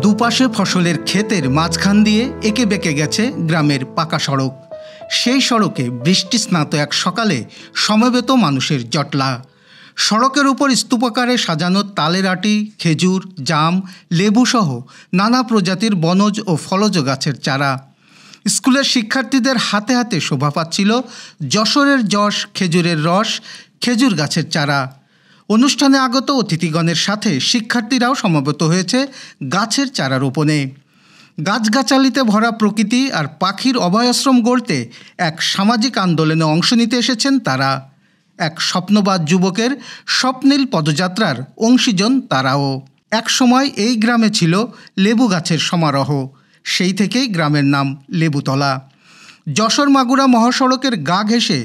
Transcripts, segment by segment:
দুপাশে ফসলের ক্ষেতের মাঝখান দিয়ে এঁকে বেঁকে গেছে গ্রামের পাকা সড়ক। সেই সড়কে বৃষ্টি স্নাত এক সকালে সমবেত মানুষের জটলা। সড়কের উপর স্তূপাকারে সাজানো তালের আটি, খেজুর, জাম, লেবুসহ নানা প্রজাতির বনজ ও ফলজ গাছের চারা। স্কুলের শিক্ষার্থীদের হাতে হাতে শোভা পাচ্ছিল যশোরের যশ খেজুরের রস, খেজুর গাছের চারা। অনুষ্ঠানে আগত অতিথিগণের সাথে শিক্ষার্থীরাও সমবেত হয়েছে গাছের চারা রোপণে। গাছগাছালিতে ভরা প্রকৃতি আর পাখির অভয়াশ্রম গড়তে এক সামাজিক আন্দোলনে অংশ নিতে এসেছেন তারা। এক স্বপ্নবাদ যুবকের স্বপ্নীল পদযাত্রার অংশীজন তারাও। এক সময় এই গ্রামে ছিল লেবু গাছের সমারোহ। সেই থেকেই গ্রামের নাম লেবুতলা। যশোর মাগুরা মহাসড়কের গা ঘেঁষে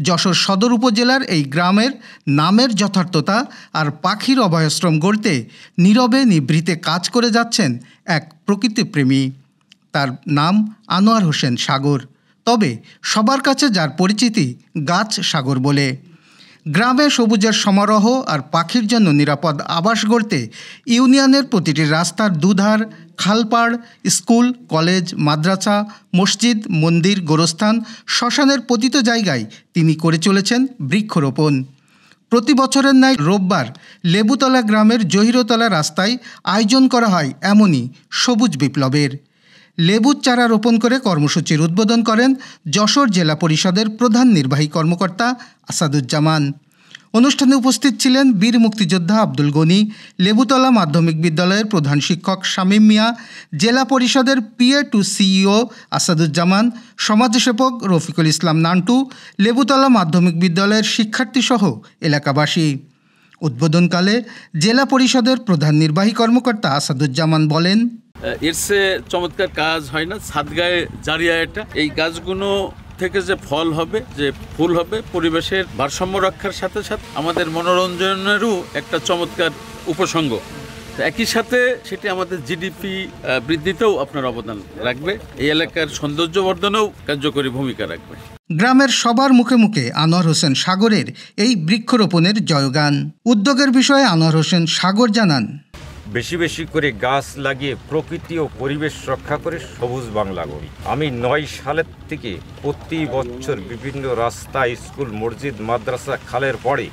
যশোর সদর উপজেলার এই গ্রামের নামের যথার্থতা আর পাখির অভয়াশ্রম গড়তে নীরবে নিভৃতে কাজ করে যাচ্ছেন এক প্রকৃতিপ্রেমী। তার নাম আনোয়ার হোসেন সাগর। তবে সবার কাছে যার পরিচিতি গাছ সাগর বলে। গ্রামে সবুজের সমারোহ আর পাখির জন্য নিরাপদ আবাস গড়তে ইউনিয়নের প্রতিটি রাস্তার দুধার, খালপাড়, স্কুল, কলেজ, মাদ্রাসা, মসজিদ, মন্দির, গোরস্থান, শ্মশানের পতিত জায়গায় তিনি করে চলেছেন বৃক্ষরোপণ। প্রতি বছরের ন্যায় রোববার লেবুতলা গ্রামের জহিরতলা রাস্তায় আয়োজন করা হয় এমনই সবুজ বিপ্লবের। লেবুর চারা রোপণ করে কর্মসূচির উদ্বোধন করেন যশোর জেলা পরিষদের প্রধান নির্বাহী কর্মকর্তা আসাদুজ্জামান। অনুষ্ঠানে উপস্থিত ছিলেন বীর মুক্তিযোদ্ধা আব্দুল গনি, লেবুতলা মাধ্যমিক বিদ্যালয়ের প্রধান শিক্ষক শামীম মিয়া, জেলা পরিষদের PA টু CEO আসাদুজ্জামান, সমাজসেবক রফিকুল ইসলাম নান্টু, লেবুতলা মাধ্যমিক বিদ্যালয়ের শিক্ষার্থীসহ এলাকাবাসী। উদ্বোধনকালে জেলা পরিষদের প্রধান নির্বাহী কর্মকর্তা আসাদুজ্জামান বলেন, এর চেয়ে চমৎকার কাজ হয় না, সাদগায়ে জারিয়া এটা। এই কাজগুলো থেকে যে ফল হবে, যে ফুল হবে, পরিবেশের ভারসাম্য রক্ষার সাথে সাথে আমাদের মনোরঞ্জনেরও একটা চমৎকার উপসঙ্গ। একই সাথে সেটি আমাদের GDP বৃদ্ধিতেও আপনার অবদান রাখবে, এই এলাকার সৌন্দর্য বর্ধনেও কার্যকরী ভূমিকা রাখবে। গ্রামের সবার মুখে মুখে আনোয়ার হোসেন সাগরের এই বৃক্ষরোপণের জয়গান। উদ্যোগের বিষয়ে আনোয়ার হোসেন সাগর জানান, বেশি বেশি করে গাছ লাগিয়ে প্রকৃতি ও পরিবেশ রক্ষা করে সবুজ বাংলা গড়ি। আমি 9 সালের থেকে প্রতি বছর বিভিন্ন রাস্তা, স্কুল, মসজিদ, মাদ্রাসা, খালের পরে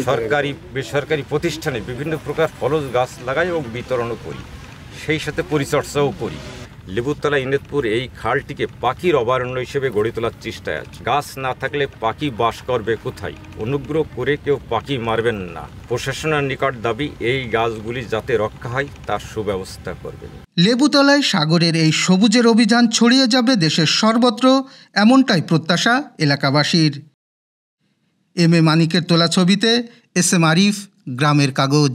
সরকারি বেসরকারি প্রতিষ্ঠানে বিভিন্ন প্রকার ফলজ গাছ লাগাই এবং বিতরণও করি। সেই সাথে পরিচর্যাও করি। লেবুতলা ইনেতপুর এই খালটিকে পাখির অভয়ারণ্য হিসেবে গড়ে তোলার চেষ্টায় আছে। গাছ না থাকলে পাখি বাস করবে কোথায়? অনুগ্রহ করে কেউ পাখি মারবেন না। প্রশাসনের নিকট দাবি এই গাছগুলি যাতে রক্ষা হয় তার সুব্যবস্থা করবেন। লেবুতলায় সাগরের এই সবুজের অভিযান ছড়িয়ে যাবে দেশের সর্বত্র, এমনটাই প্রত্যাশা এলাকাবাসীর। M A মানিকের তোলা ছবিতে SM আরিফ, গ্রামের কাগজ।